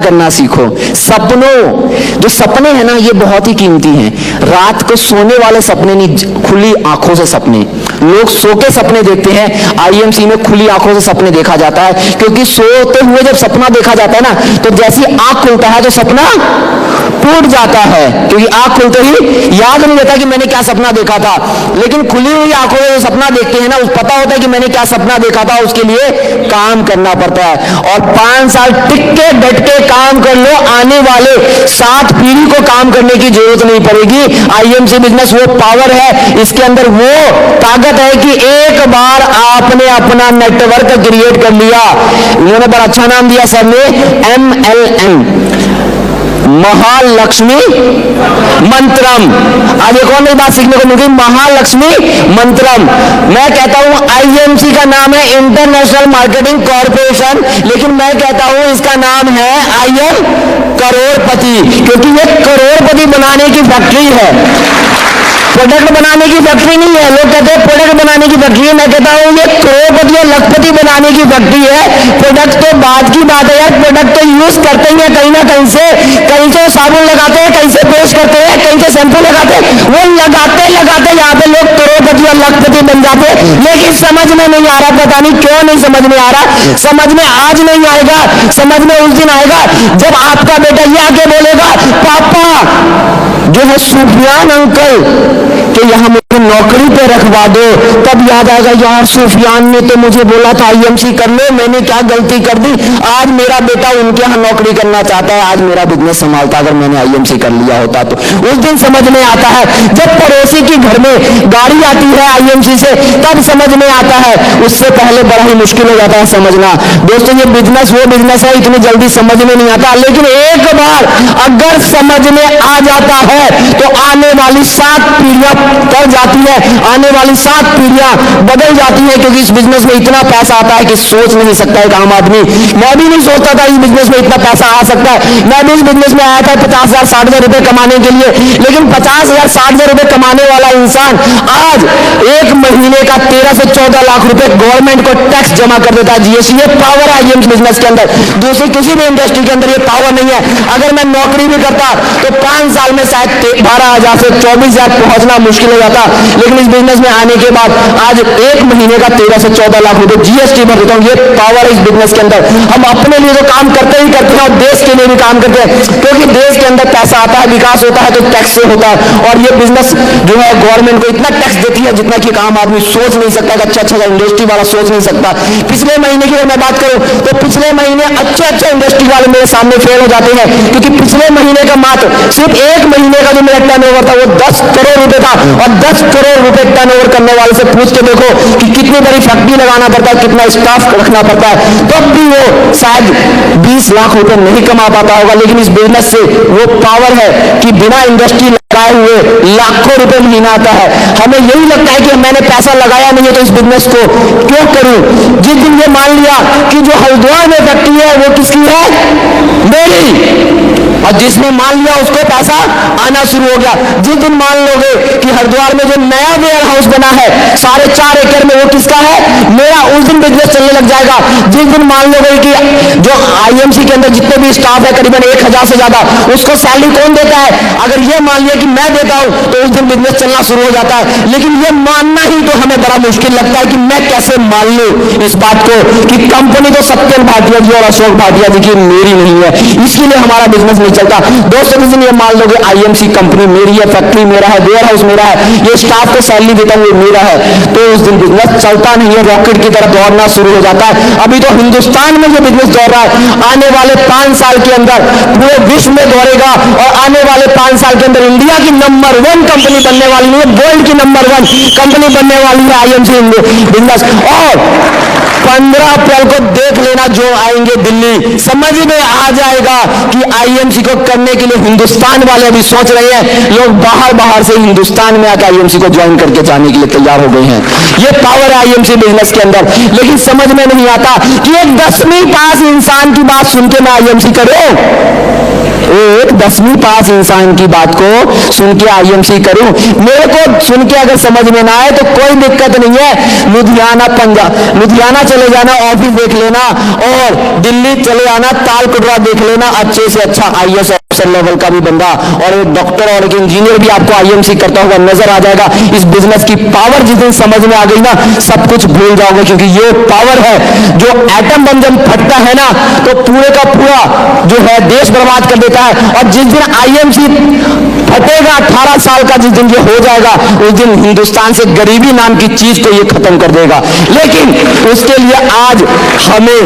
करना सीखो। सपनों, जो सपने हैं ना ये बहुत ही कीमती हैं। रात को सोने वाले सपने नहीं, खुली आंखों से सपने। लोग सो के सपने देखते हैं, आईएमसी में खुली आंखों से सपने देखा जाता है, क्योंकि सोते हुए जब सपना देखा जाता है ना तो जैसी आंख खुलता है तो सपना टूट जाता है, क्योंकि आंख खुलते ही याद नहीं रहता कि मैंने क्या सपना देखा था। लेकिन खुली हुई आंखों से सपना देखते हैं ना, पता होता है कि मैंने क्या सपना देखा था, उसके लिए काम करना पड़ता है। और 5 साल टिक के डट के काम कर लो, आने वाले 7 पीढ़ी को काम करने की जरूरत नहीं पड़ेगी। आईएमसी बिजनेस वो पावर है, इसके अंदर वो ताकत है कि एक बार आपने अपना नेटवर्क क्रिएट कर लिया। इन्होंने बड़ा अच्छा नाम दिया सर ने, MLM, महालक्ष्मी मंत्रम। आज एक और नई बात सीखने को मिल गई, महालक्ष्मी मंत्रम। मैं कहता हूं आईएमसी का नाम है इंटरनेशनल मार्केटिंग कॉर्पोरेशन, लेकिन मैं कहता हूं इसका नाम है IM करोड़पति, क्योंकि ये करोड़पति बनाने की फैक्ट्री है, प्रोडक्ट बनाने की फैक्ट्री नहीं है। लोग कहते हैं प्रोडक्ट बनाने की फैक्ट्री है, मैं कहता हूं ये करोड़पति और लखपति बनाने की फैक्ट्री है। प्रोडक्ट तो बाद की बात है यार, प्रोडक्ट तो यूज करते ही है कहीं ना कहीं से, कहीं से साबुन लगाते हैं, कहीं से पेस्ट करते हैं, कहीं से शैम्पू लगाते हैं, वो लगाते लगाते यहाँ पे लोग करोड़पति और लखपति बन जाते हैं। लेकिन समझ में नहीं आ रहा, पता नहीं क्यों नहीं समझ में आ रहा। समझ में आज नहीं आएगा, समझ में उस दिन आएगा जब आपका बेटा ये आके बोलेगा, पापा जो है सुफियान अंकल कि यहाँ मुझे नौकरी पे रखवा दो, तब याद आएगा यार सुफियान ने तो मुझे बोला था आईएमसी कर लो, मैंने क्या गलती कर दी। आज मेरा बेटा उनके यहाँ नौकरी करना चाहता है, आज मेरा बिजनेस संभालता अगर मैंने आईएमसी कर लिया होता तो। उस दिन समझ में आता है जब पड़ोसी के घर में गाड़ी आती है आईएमसी से, तब समझ में आता है, उससे पहले बड़ा ही मुश्किल हो जाता है समझना। दोस्तों ये बिजनेस वो बिजनेस है, इतनी जल्दी समझ में नहीं आता, लेकिन एक बार अगर समझ में आ जाता है तो आने वाली 7 पीढ़ियां कर जाती है, आने वाली 7 पीढ़ियां बदल जाती है, क्योंकि इस बिजनेस में इतना पैसा आता है कि सोच नहीं सकता एक आम आदमी। मैं भी नहीं सोचता था इस बिजनेस में इतना पैसा आ सकता है। मैं भी इस बिजनेस में आया था 50,000 60,000 रुपए कमाने के लिए, लेकिन 50,000 60,000 रुपए कमाने वाला इंसान आज एक महीने का 13 से 14 लाख रुपए गवर्नमेंट को टैक्स जमा कर देता है, जीएसटी। ये पावर है आईएमसी बिजनेस के अंदर, दूसरी किसी भी इंडस्ट्री के अंदर ये पावर नहीं है। अगर मैं नौकरी भी करता तो 5 साल में शायद 12,000 से 24,000 पहुंचना मुश्किल हो जाता, लेकिन इस बिजनेस में आने के बाद आज एक महीने का 13 से 14 लाख रुपए जीएसटी भर देता हूं। ये पावर है इस बिजनेस के अंदर। हम अपने लिए तो काम करते ही करते हैं और देश के लिए भी काम करते हैं, क्योंकि देश के अंदर पैसा आता है, विकास होता है तो टैक्स से होता है। और ये बिजनेस जो है गवर्नमेंट को इतना टैक्स देती है जितना कि आम आदमी सोच नहीं सकता, अच्छा इंडस्ट्री वाला सोच नहीं सकता। पिछले महीने की अगर मैं बात करूं तो पिछले महीने अच्छे इंडस्ट्री वाले मेरे सामने फेल हो जाते हैं, क्योंकि पिछले महीने का मात्र सिर्फ एक महीने का जो मेरा टर्नओवर था वो 10 करोड़ रुपए था। और 10 करोड़ रुपए टर्नओवर करने वाले से पूछ के देखो कि कितनी बड़ी फैक्ट्री लगाना पड़ता है, कितना स्टाफ रखना पड़ता है, तब भी वो शायद 20 लाख रुपए नहीं कमा पाता होगा। लेकिन इस बिजनेस से वो पावर है कि बिना इंडस्ट्री लगाए हुए लाखों रुपए महीना आता है। हमें यही लगता है कि मैंने पैसा लगाया नहीं है तो इस बिजनेस को क्यों करूं। जिस दिन ये मान लिया कि जो हरिद्वार में फैक्ट्री है वो किसकी है, मेरी, और जिसने मान लिया उसको पैसा आना शुरू हो गया। जिस दिन मान लोगे कि हरिद्वार में जो नया वेयर हाउस बना है 4.5 एकड़ में वो किसका है, मेरा, उस दिन बिजनेस चलने लग जाएगा। जिस दिन मान लोगे कि जो आईएमसी के अंदर जितने भी स्टाफ है करीबन 1000 से ज्यादा, उसको सैलरी कौन देता है, अगर ये मान लिया कि मैं देता हूं तो उस दिन बिजनेस चलना शुरू हो जाता है। लेकिन ये मानना ही तो हमें बड़ा मुश्किल लगता है कि मैं कैसे मान लूं इस बात को कि कंपनी तो सत्यम भाटिया जी और अशोक भाटिया जी की मेरी नहीं है, इसलिए हमारा बिजनेस नहीं चलता। दोस्तों जिस दिन ये मान लोगे आईएमसी कंपनी मेरी है, फैक्ट्री मेरा है, वेयर हाउस मेरा है, ये स्टाफ को सैलरी देता हूं ये मेरा है, तो उस दिन बिजनेस चलता नहीं है, रॉकेट की तरह दौड़ना शुरू हो जाता है। अभी तो हिंदुस्तान में जो बिजनेस दौड़ रहा है, आने वाले 5 साल के अंदर पूरे विश्व में दौड़ेगा। और आने वाले 5 साल के अंदर इंडिया की नंबर 1 कंपनी बनने वाली है, वर्ल्ड की नंबर 1 कंपनी बनने वाली है आईएमसी बिजनेस। और 15 अप्रैल को देख लेना जो आएंगे दिल्ली, समझ में आ जाएगा कि आईएमसी को करने के लिए हिंदुस्तान वाले अभी सोच रहे हैं, लोग बाहर से हिंदुस्तान में आकर आईएमसी को ज्वाइन करके जाने के लिए तैयार हो गए हैं। ये पावर है आईएमसी बिजनेस के अंदर। लेकिन समझ में नहीं आता कि एक 10वीं पास इंसान की बात सुन के मैं आईएमसी करूं। एक 10वीं पास इंसान की बात को सुन के आईएमसी करूं? मेरे को सुन के अगर समझ में ना आए तो कोई दिक्कत नहीं है, लुधियाना पंजाब, लुधियाना चले जाना, ऑफिस देख लेना, और दिल्ली चले आना, ताल कटोरा देख लेना, अच्छे से अच्छा आईएएस ऑफिसर लेवल का भी बंदा और एक डॉक्टर और एक इंजीनियर भी आपको आईएमसी करता हुआ नजर आ जाएगा। इस बिजनेस की पावर जिस दिन समझ में आ गई ना, सब कुछ भूल जाओगे, क्योंकि ये पावर है जो एटम बम जब फटता है ना तो पूरे का पूरा जो है देश बर्बाद कर देता है। और जिस दिन आईएमसी फटेगा, 18 साल का जिस दिन ये हो जाएगा, उस दिन हिंदुस्तान से गरीबी नाम की चीज को ये खत्म कर देगा। लेकिन उसके लिए आज हमें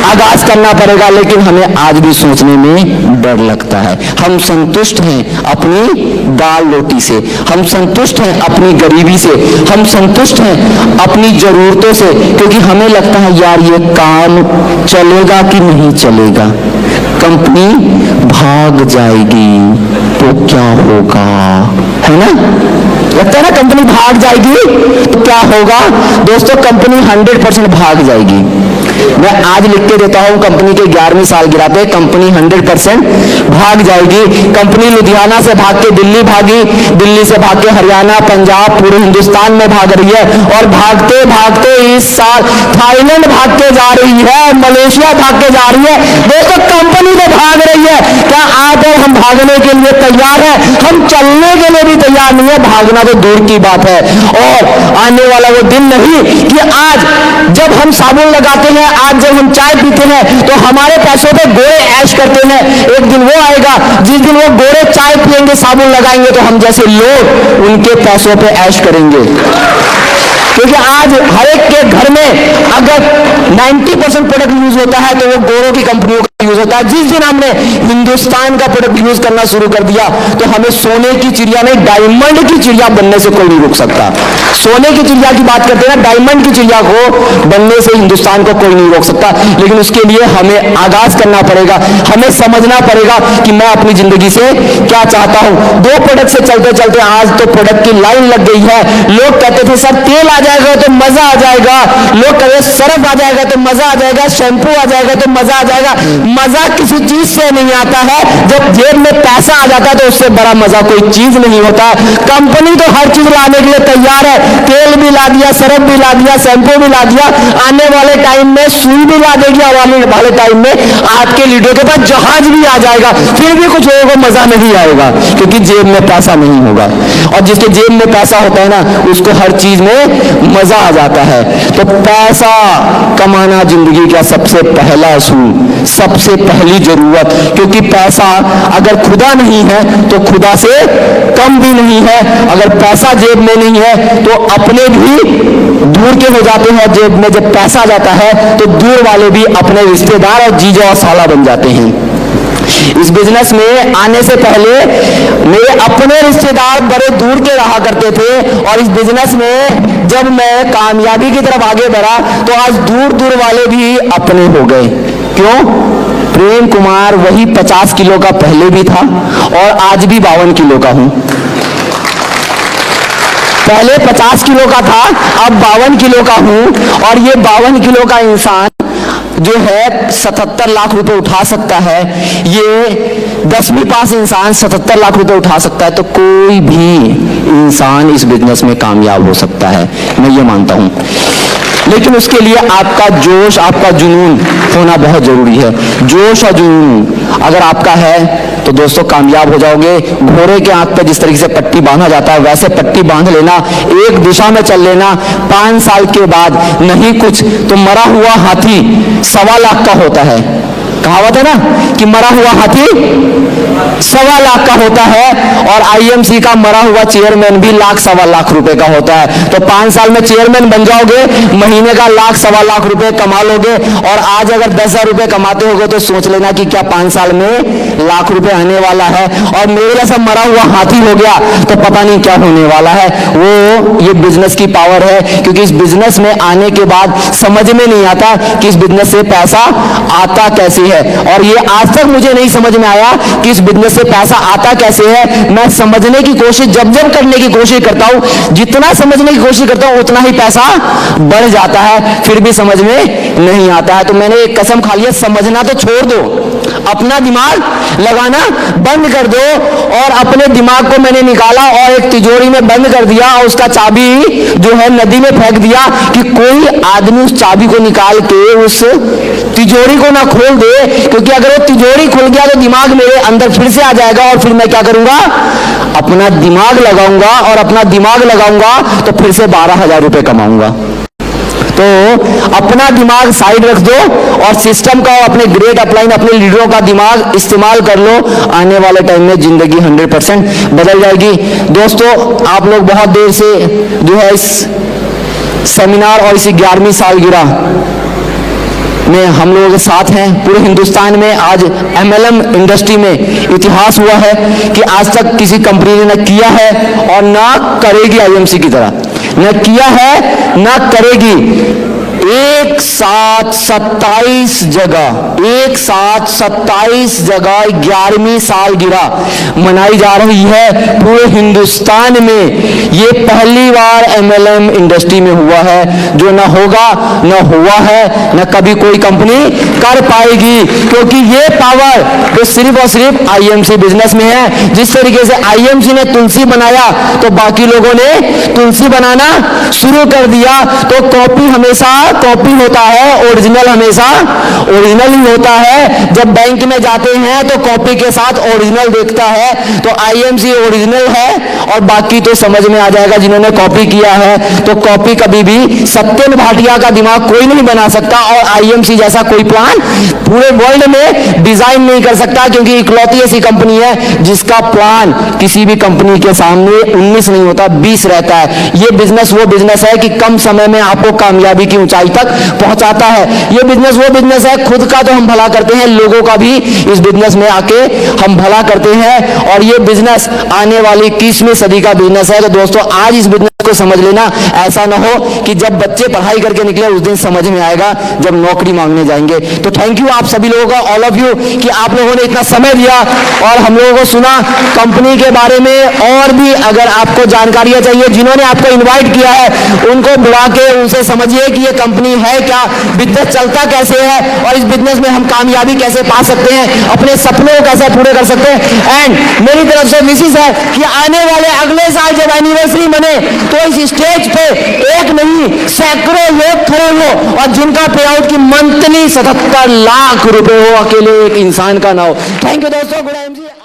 आगाज करना पड़ेगा, लेकिन हमें आज भी सोचने में डर लगता है। हम संतुष्ट हैं अपनी दाल रोटी से, हम संतुष्ट हैं अपनी गरीबी से, हम संतुष्ट हैं अपनी जरूरतों से, क्योंकि हमें लगता है यार ये काम चलेगा कि नहीं चलेगा, कंपनी भाग जाएगी तो क्या होगा, है ना? लगता है ना कंपनी भाग जाएगी तो क्या होगा? दोस्तों कंपनी 100% भाग जाएगी। मैं आज लिख के देता हूं, कंपनी के 11वीं सालगिरह पे कंपनी 100% भाग जाएगी। कंपनी लुधियाना से भाग के दिल्ली भागी, दिल्ली से भाग के हरियाणा, पंजाब, पूरे हिंदुस्तान में भाग रही है, और भागते भागते इस साल थाईलैंड भाग के जा रही है, मलेशिया भाग के जा रही है। दोस्तों कंपनी तो भाग रही है, क्या आप और हम भागने के लिए तैयार है? हम चलने के लिए भी तैयार नहीं है, भागना तो दूर की बात है। और आने वाला वो दिन नहीं कि आज जब हम साबुन लगाते हैं, आज जब हम चाय पीते हैं तो हमारे पैसों पे गोरे ऐश करते हैं। एक दिन वो आएगा जिस दिन वो गोरे चाय पिएंगे, साबुन लगाएंगे, तो हम जैसे लोग उनके पैसों पे ऐश करेंगे। क्योंकि आज हर एक के घर में अगर 90% प्रोडक्ट यूज होता है तो वो गोरों की कंपनियों का यूज होता है। जिस दिन हमने हिंदुस्तान का प्रोडक्ट यूज करना शुरू कर दिया तो हमें सोने की चिड़िया नहीं, डायमंड की चिड़िया बनने से कोई नहीं रोक सकता। सोने की चिड़िया की बात करते हैं ना, डायमंड की चिड़िया को बनने से हिंदुस्तान को कोई नहीं रोक सकता। लेकिन उसके लिए हमें आगाज करना पड़ेगा, हमें समझना पड़ेगा कि मैं अपनी जिंदगी से क्या चाहता हूं। 2 प्रोडक्ट से चलते चलते आज तो प्रोडक्ट की लाइन लग गई है। लोग कहते थे सर तेल आ जाएगा तो मजा आ जाएगा, लोग कहते सरफ आ जाएगा तो मजा आ जाएगा, शैंपू आ जाएगा तो मजा आ जाएगा। मजा किसी चीज से नहीं आता है, जब जेब में पैसा आ जाता है तो उससे बड़ा मजा कोई चीज नहीं होता। कंपनी तो हर चीज लाने के लिए तैयार है, तेल भी ला दिया, सरफ भी ला दिया, शैंपू भी ला दिया, आने वाले टाइम में सुई भी ला देगी, आने वाले टाइम में आपके लीडर के पास जहाज भी आ जाएगा, फिर भी कुछ लोगों को मजा नहीं आएगा, क्योंकि जेब में पैसा नहीं होगा। और जिसके जेब में पैसा होता है ना, उसको हर चीज में मजा आ जाता है। तो पैसा कमाना जिंदगी का सबसे पहला असूल, सबसे पहली जरूरत, क्योंकि पैसा अगर खुदा नहीं है तो खुदा से कम भी नहीं है। अगर पैसा जेब में नहीं है तो अपने भी दूर के हो जाते हैं। जेब में जब पैसा आ जाता है तो दूर वाले भी अपने रिश्तेदार और जीजा और साला बन जाते हैं। इस बिजनेस में आने से पहले मेरे अपने रिश्तेदार बड़े दूर के रहा करते थे, और इस बिजनेस में जब मैं कामयाबी की तरफ आगे बढ़ा तो आज दूर दूर वाले भी अपने हो गए। क्यों? प्रेम कुमार वही 50 किलो का पहले भी था और आज भी 52 किलो का हूं। पहले 50 किलो का था, अब 52 किलो का हूं, और ये 52 किलो का इंसान जो है 77 लाख रुपए उठा सकता है। ये 10वीं पास इंसान 77 लाख रुपए उठा सकता है, तो कोई भी इंसान इस बिजनेस में कामयाब हो सकता है, मैं ये मानता हूं। लेकिन उसके लिए आपका जोश, आपका जुनून होना बहुत जरूरी है। जोश और जुनून अगर आपका है तो दोस्तों कामयाब हो जाओगे। घोड़े के आंख पे जिस तरीके से पट्टी बांधा जाता है वैसे पट्टी बांध लेना, एक दिशा में चल लेना। 5 साल के बाद नहीं कुछ तो मरा हुआ हाथी 1.25 लाख का होता है। कहावत है ना कि मरा हुआ हाथी 1.25 लाख का होता है, और आईएमसी का मरा हुआ चेयरमैन भी 1,00,000-1.25 लाख रुपए का होता है। तो 5 साल में चेयरमैन बन जाओगे, महीने का 1,00,000-1.25 लाख रुपए कमा लोगे। और आज अगर 10,000 रुपए कमाते होगे तो सोच लेना कि क्या 5 साल में लाख रुपए आने वाला है। और मेरे जैसा मरा हुआ हाथी हो गया तो पता नहीं क्या होने वाला है। वो ये बिजनेस की पावर है, क्योंकि इस बिजनेस में आने के बाद समझ में नहीं आता कि इस बिजनेस से पैसा आता कैसे है। है, और ये आज तक मुझे नहीं समझ में आया कि इस बिजनेस से पैसा आता कैसे है। मैं समझने की कोशिश जब करने की कोशिश करता हूं, जितना समझने की कोशिश करता हूं उतना ही पैसा बढ़ जाता है, फिर भी समझ में नहीं आता है। तो मैंने एक कसम खा लिया, समझना तो छोड़ दो, अपना दिमाग लगाना बंद कर दो। और अपने दिमाग को मैंने निकाला और एक तिजोरी में बंद कर दिया और उसका चाबी जो है नदी में फेंक दिया कि कोई आदमी उस चाबी को निकाल के उस तिजोरी को ना खोल दे, क्योंकि अगर वो तिजोरी खुल गया तो दिमाग मेरे अंदर फिर से आ जाएगा और फिर मैं क्या करूंगा, अपना दिमाग लगाऊंगा, और अपना दिमाग लगाऊंगा तो फिर से 12,000 रुपए कमाऊंगा। तो अपना दिमाग साइड रख दो और सिस्टम का, अपने ग्रेट अपलाइन, अपने लीडरों का दिमाग इस्तेमाल कर लो। आने वाले टाइम में जिंदगी 100% बदल जाएगी। दोस्तों, आप लोग बहुत देर से जो है इस सेमिनार और इसी 11वीं सालगिरह में हम लोगों के साथ हैं। पूरे हिंदुस्तान में आज MLM इंडस्ट्री में इतिहास हुआ है कि आज तक किसी कंपनी ने न किया है और ना करेगी, IMC की तरह न किया है ना करेगी। एक साथ 27 जगह 11वीं सालगिरह मनाई जा रही है पूरे हिंदुस्तान में। ये पहली बार MLM इंडस्ट्री में हुआ है, जो ना होगा, ना हुआ है, ना कभी कोई कंपनी कर पाएगी, क्योंकि ये पावर तो सिर्फ और सिर्फ IMC बिजनेस में है। जिस तरीके से IMC ने तुलसी बनाया तो बाकी लोगों ने तुलसी बनाना शुरू कर दिया। तो कॉपी हमेशा कॉपी होता है, ओरिजिनल हमेशा ओरिजिनल ही होता है। जब बैंक में जाते हैं तो कॉपी के साथ ओरिजिनल देखता है, तो IMC ओरिजिनल है और बाकी तो समझ में आ जाएगा जिन्होंने कॉपी किया है। तो कॉपी कभी भी सत्येंद्र भाटिया का दिमाग कोई नहीं बना सकता और IMC जैसा कोई प्लान पूरे वर्ल्ड में डिजाइन नहीं कर सकता, क्योंकि इकलौती ऐसी कंपनी है जिसका प्लान किसी भी कंपनी के सामने 19 नहीं होता, 20 रहता है। ये बिजनेस वो बिजनेस है कि कम समय में आपको कामयाबी की ऊंचाई तक पहुंचाता है। ये बिजनेस वो बिजनेस है, खुद का तो हम भला करते हैं, लोगों का भी इस बिजनेस में आके हम भला करते हैं, और ये बिजनेस आने वाली 21वीं सदी का बिजनेस है। तो दोस्तों, आज इस बिजनेस को समझ लेना, ऐसा ना हो कि जब बच्चे पढ़ाई करके निकले उस दिन समझ में आएगा जब नौकरी मांगने जाएंगे। तो थैंक यू आप सभी लोगों का, ऑल ऑफ यू, कि आप लोगों ने इतना समय दिया और हम लोगों को सुना कंपनी के बारे में। और भी अगर आपको जानकारियां चाहिए, जिन्होंने आपको इन्वाइट किया है उनको बुला के उनसे समझिए कि ये कंपनी है क्या, बिजनेस चलता कैसे है और इस बिजनेस में हम कामयाबी कैसे पा सकते हैं, अपने सपनों को कैसे पूरे कर सकते हैं। एंड मेरी तरफ से विशेष है कि आने वाले अगले साल जब एनिवर्सरी बने तो इस स्टेज पे एक नहीं सैकड़ों लोग खड़े हो और जिनका पे आउट की मंथली 77 लाख रुपए हो, अकेले एक इंसान का ना हो। थैंक यू दोस्तों, गुड IMC।